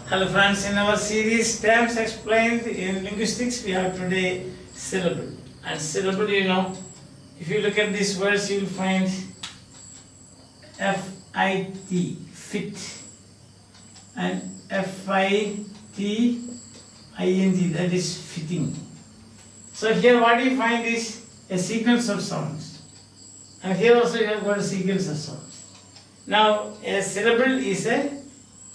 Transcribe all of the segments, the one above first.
Hello friends, in our series Terms Explained in Linguistics, we have today syllable. And syllable, if you look at these words, you will find F-I-T, fit, and F-I-T-I-N-G, that is fitting. So here what you find is a sequence of sounds. And here also you have got a sequence of sounds. Now, a syllable is a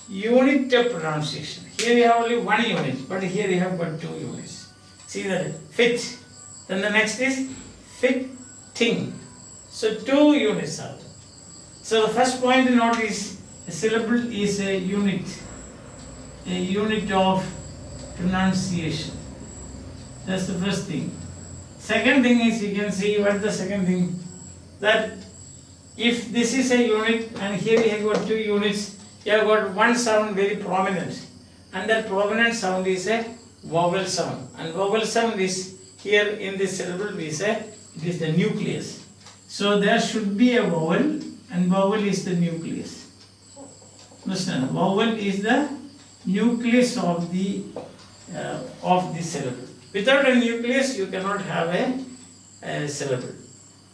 unit of pronunciation. Here you have only one unit, but here you have got two units. See that? Fit. Then the next is fitting. So two units are there. So the first point to note is a syllable is a unit of pronunciation. That's the first thing. Second thing is, you can see what the second thing, that if this is a unit and here we have got two units, you have got one sound very prominent, and that prominent sound is a vowel sound, and vowel sound is here in this syllable it is the nucleus. So there should be a vowel, and vowel is the nucleus. Understand? Vowel is the nucleus of the syllable. Without a nucleus, you cannot have a syllable.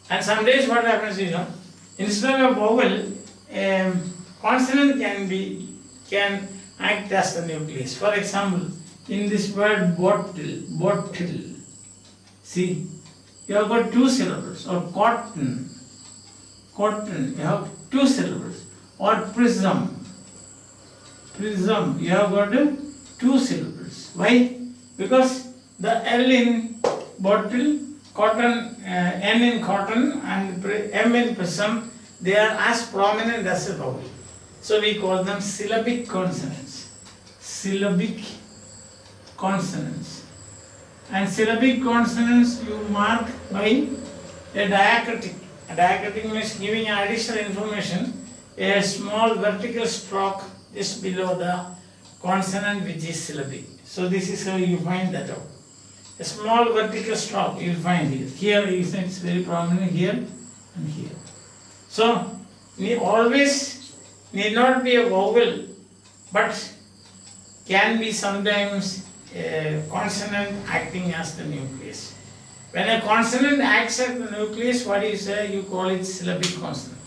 And some days what happens, instead of vowel, consonant can act as the nucleus. For example, in this word bottle, see, you have got two syllables. Or cotton, you have two syllables. Or prism, you have got two syllables. Why? Because the L in bottle, cotton, N in cotton, and M in prism, they are as prominent as a vowel. So we call them syllabic consonants. Syllabic consonants. And syllabic consonants you mark by a diacritic. A diacritic means giving additional information, a small vertical stroke just below the consonant which is syllabic. So this is how you find that out. A small vertical stroke you will find here. Here it's very prominent, here and here. So, always need not be a vowel, but can be sometimes a consonant acting as the nucleus. When a consonant acts as the nucleus, what do you say? You call it syllabic consonant.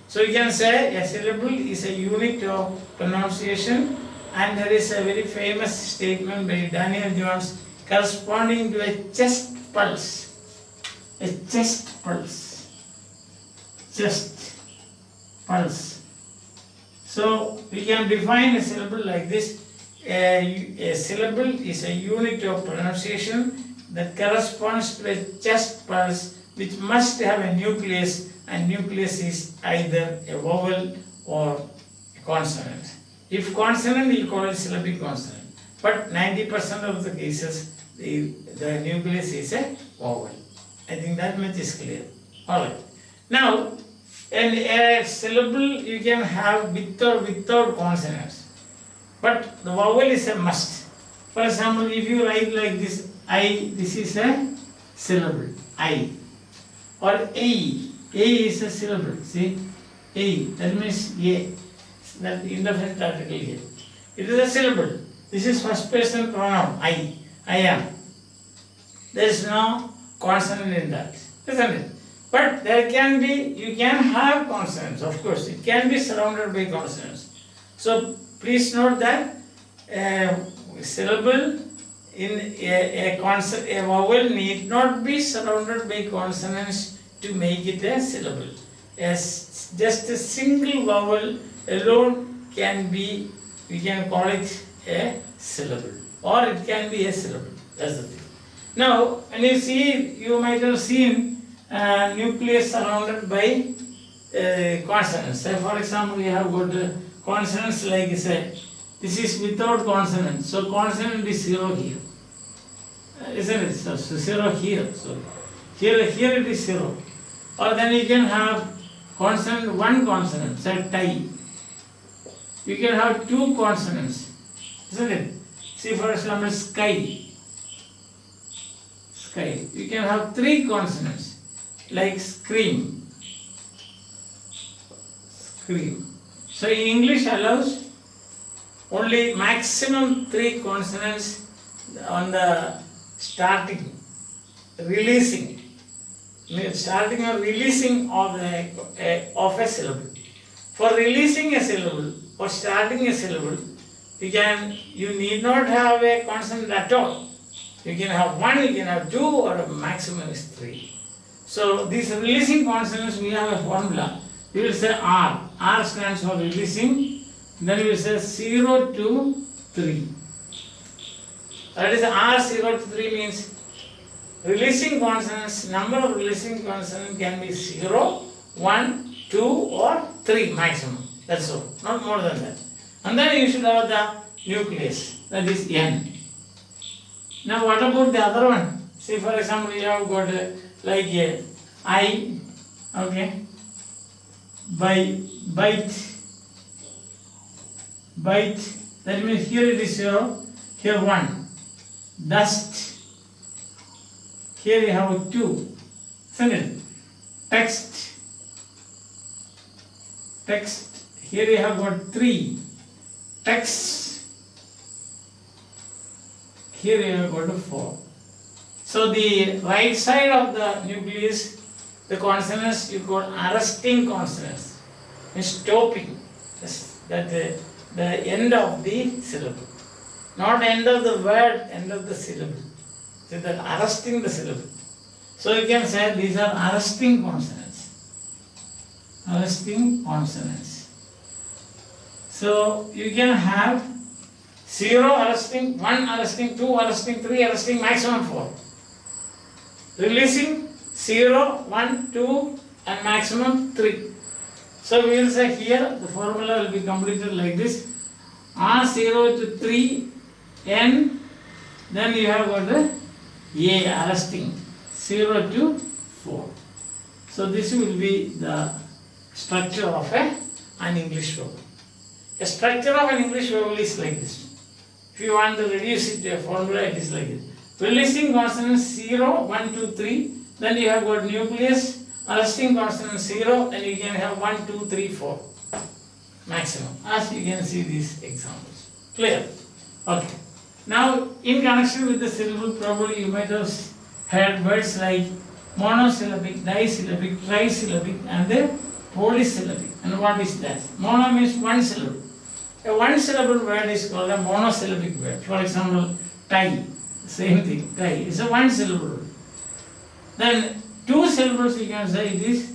So you can say a syllable is a unit of pronunciation, and there is a very famous statement by Daniel Jones corresponding to a chest pulse. A chest pulse. Chest pulse. So we can define a syllable like this. A syllable is a unit of pronunciation that corresponds to a chest pulse, which must have a nucleus, and nucleus is either a vowel or a consonant. If consonant, you call it syllabic consonant. But 90% of the cases, the nucleus is a vowel. I think that much is clear. Alright. Now, in a syllable you can have with or without consonants, but the vowel is a must. For example, if you write like this, I, this is a syllable, I. Or A is a syllable, see, A, that means A, that indefinite article here. It is a syllable. This is first person pronoun, I am. There is no consonant in that, isn't it? But there can be, you can have consonants, of course, it can be surrounded by consonants. So please note that a syllable in a vowel need not be surrounded by consonants to make it a syllable. As just a single vowel alone can be, we can call it a syllable, or it can be a syllable. That's the thing. Now, when you see, you might have seen nucleus surrounded by consonants. Say for example, we have got consonants like say, this is without consonant. So consonant is 0 here. Isn't it? So 0 here. So here it is 0. Or then you can have consonant, one consonant, say tie. You can have two consonants. Isn't it? See for example, sky. Sky. You can have three consonants, like scream. Scream. So in English allows only maximum 3 consonants on the starting, releasing, starting or releasing of a syllable. For releasing a syllable or starting a syllable, you need not have a consonant at all. You can have 1, you can have 2, or a maximum is 3. So these releasing consonants, we have a formula. We will say R. R stands for releasing. Then we will say 0 to 3. That is R 0 to 3 means releasing consonants, number of releasing consonants can be 0, 1, 2 or 3 maximum. That's all, not more than that. And then you should have the nucleus, that is N. Now what about the other one? See, for example, you have got like a I, okay, bite, that means here it is 0, here 1, dust, here you have 2, isn't it? Text, here you have got 3, text, here you have got 4. So the right side of the nucleus, the consonants, you got arresting consonants, means stopping, that the end of the syllable, not end of the word, end of the syllable. So that arresting the syllable. So you can say these are arresting consonants. Arresting consonants. So you can have 0 arresting, 1 arresting, 2 arresting, 3 arresting, maximum 4. Releasing 0, 1, 2 and maximum 3. So we will say here the formula will be completed like this. R 0 to 3, N, then you have got the A arresting 0 to 4. So this will be the structure of an English vowel. A structure of an English vowel is like this. If you want to reduce it to a formula, it is like this. Releasing consonants 0, 1, 2, 3. Then you have got nucleus, arresting consonant 0, then you can have 1, 2, 3, 4 maximum. As you can see these examples. Clear? Okay. Now, in connection with the syllable, probably you might have heard words like monosyllabic, disyllabic, trisyllabic and the polysyllabic. And what is that? Mono means one syllable. A one syllable word is called a monosyllabic word. For example, tie, same thing, tie. It's a one syllable word. Then 2 syllables you can say it is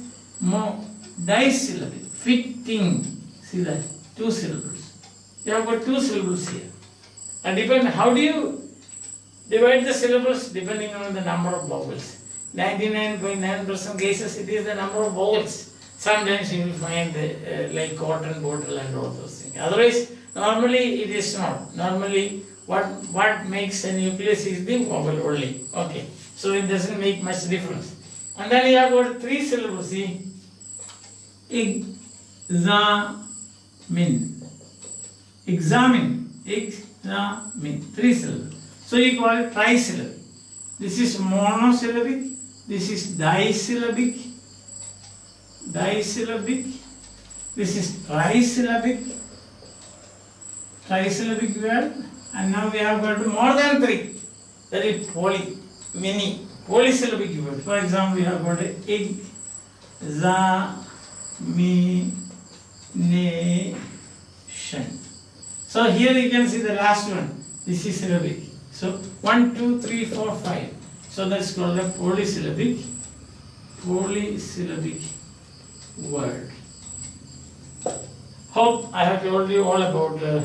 disyllabic, fitting. See that? 2 syllables. You have got 2 syllables here. And how do you divide the syllables? Depending on the number of vowels. 99.9% cases it is the number of vowels. Sometimes you will find like cotton, bottle and all those things. Otherwise, normally it is not. Normally what makes a nucleus is the vowel only. Okay. So it doesn't make much difference. And then you have got 3 syllables. See? Examine. 3 syllables. So you call it trisyllabic. This is monosyllabic. This is disyllabic. This is trisyllabic. Trisyllabic word. And now we have got more than 3. That is many. Polysyllabic word. For example, we have got examination. So here you can see the last one. This is syllabic. So 1, 2, 3, 4, 5. So that's called a polysyllabic word. Hope I have told you all about the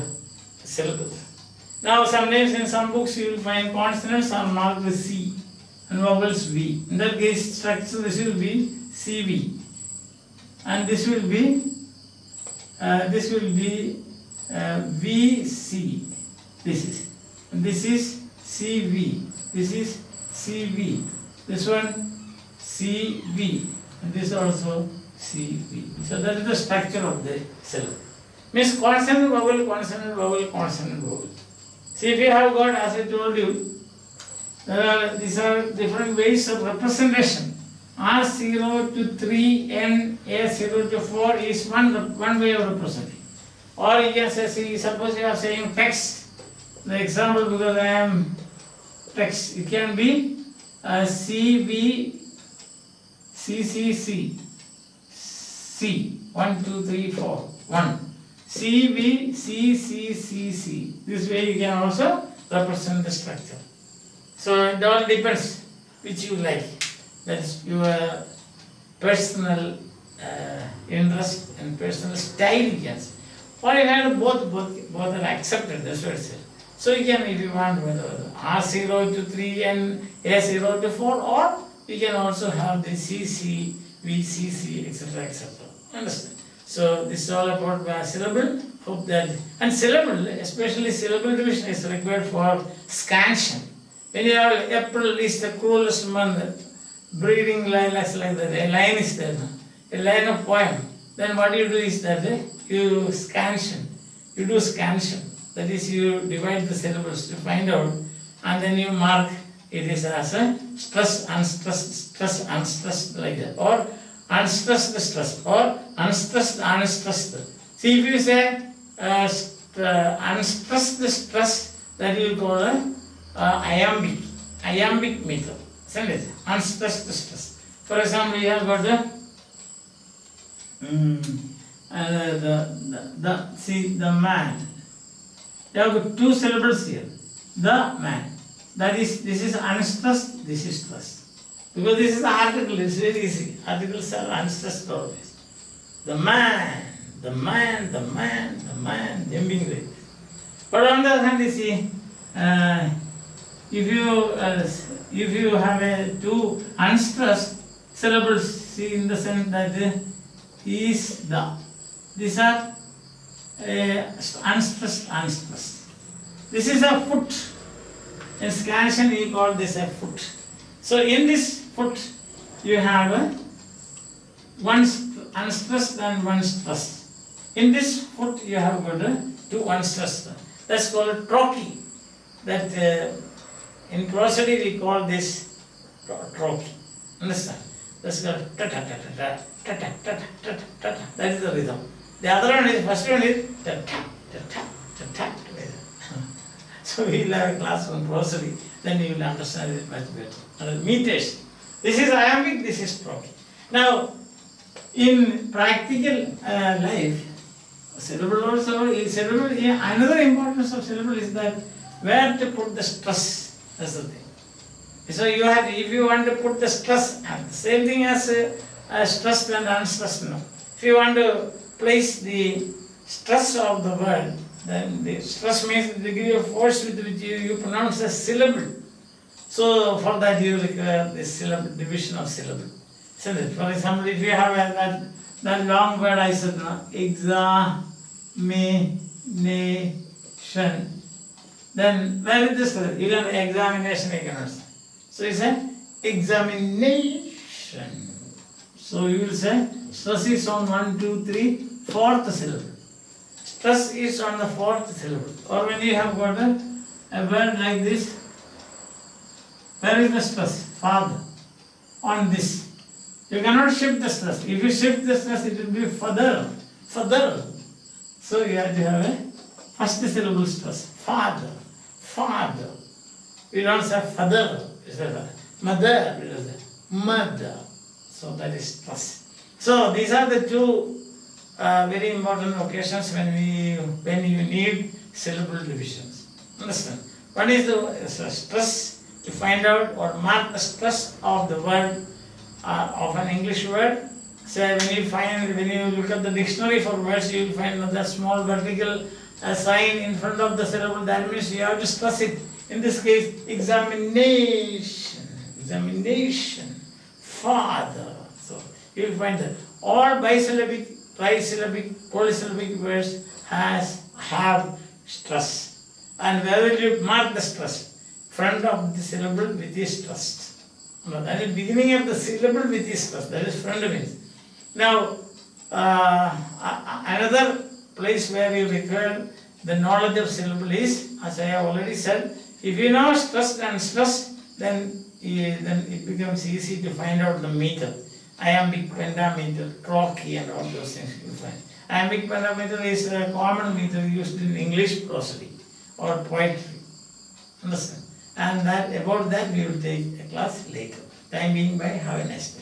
syllables. Now sometimes in some books you will find consonants are marked with C and vowels V. In that case structure this will be CV and this will be VC. This is CV. This is CV. This one CV and this also CV. So that is the structure of the syllable. Means consonant vowel, consonant vowel, consonant vowel. See, if you have got, as I told you, these are different ways of representation. R0 to 3, N, A0 to 4 is one way of representing. Or you can say, see, suppose you are saying text. The example, because I am text, it can be CB, CCC, C, 1, 2, 3, 4, 1. CB, CCCC. This way you can also represent the structure. So it all depends which you like. That's your personal interest and personal style, you can say. Or you can both are accepted, that's what it says. So you can, if you want, R0 to 3 and A0 to 4, or you can also have the CC, VCC, etc. etc. Understand? So this is all about syllable. Hope that, and syllable, especially syllable division, is required for scansion. When you have April is the coolest month, breeding lilacs like that, a line is there, a line of poem. Then what you do is that you scansion, you do scansion. That is, you divide the syllables to find out, and then you mark it is as a stress, unstressed, stress, unstressed, like that, or unstressed stress, or unstressed, unstressed. See, if you say unstressed stress, that you call iambic meter, isn't it? Unstressed stress. For example, you have got the man. You have got 2 syllables here. The man. That is, this is unstressed, this is stressed. Because this is the article, it's very easy. Articles are unstressed always. The man, the man, the man, the man, jumping like this. But on the other hand, you see, if you have 2 unstressed syllables, see, in the sense that is the. These are unstressed, unstressed. This is a foot. In scansion, we call this a foot. So in this foot, you have one unstressed and one stressed. In this foot, you have got 2 unstressed. That's called trochee. That in prosody we call this trochee. Understand? That's called ta ta ta ta ta ta ta ta ta ta. That is the rhythm. The other one is, first one is ta ta ta ta ta ta. So we will have a class on prosody, then you will understand it much better. Meters. This is iambic, this is trochee. Now, in practical life, syllable also is syllable. Yeah, another importance of syllable is that where to put the stress. That's the thing. So you have, if you want to put the stress, and the same thing as stressed and unstressed. No. If you want to place the stress of the word, then the stress means the degree of force with which you pronounce a syllable. So for that you require this syllable, division of syllable. Isn't it? For example, if you have that long word I said, no, examination, then where is this? You can examination, you can understand. So you say examination. So you will say stress is on 1, 2, 3, 4th syllable. Stress is on the 4th syllable. Or when you have got a word like this, where is the stress? Father. On this. You cannot shift the stress. If you shift the stress, it will be further. Further. So you have to have a first syllable stress. Father. Father. We don't say father. We say mother. We don't say mother. So that is stress. So these are the 2 very important occasions when you need syllable divisions. Understand? One is the stress, to find out or mark the stress of the word, of an English word. So when you look at the dictionary for words, you will find that small vertical sign in front of the syllable. That means you have to stress it. In this case, examination, examination, father. So you will find that all bisyllabic, trisyllabic, polysyllabic words have stress. And where will you mark the stress? Front of the syllable with is stressed. That is beginning of the syllable with is stressed. That is front of it. Now, another place where you require the knowledge of syllable is, as I have already said, if you know stressed and stressed, then it becomes easy to find out the meter. Iambic, pentameter, trochee, and all those things you find. Iambic pentameter is a common meter used in English prosody or poetry. Understand? And that about that we will take a class later. Time being, bye. Have a nice day.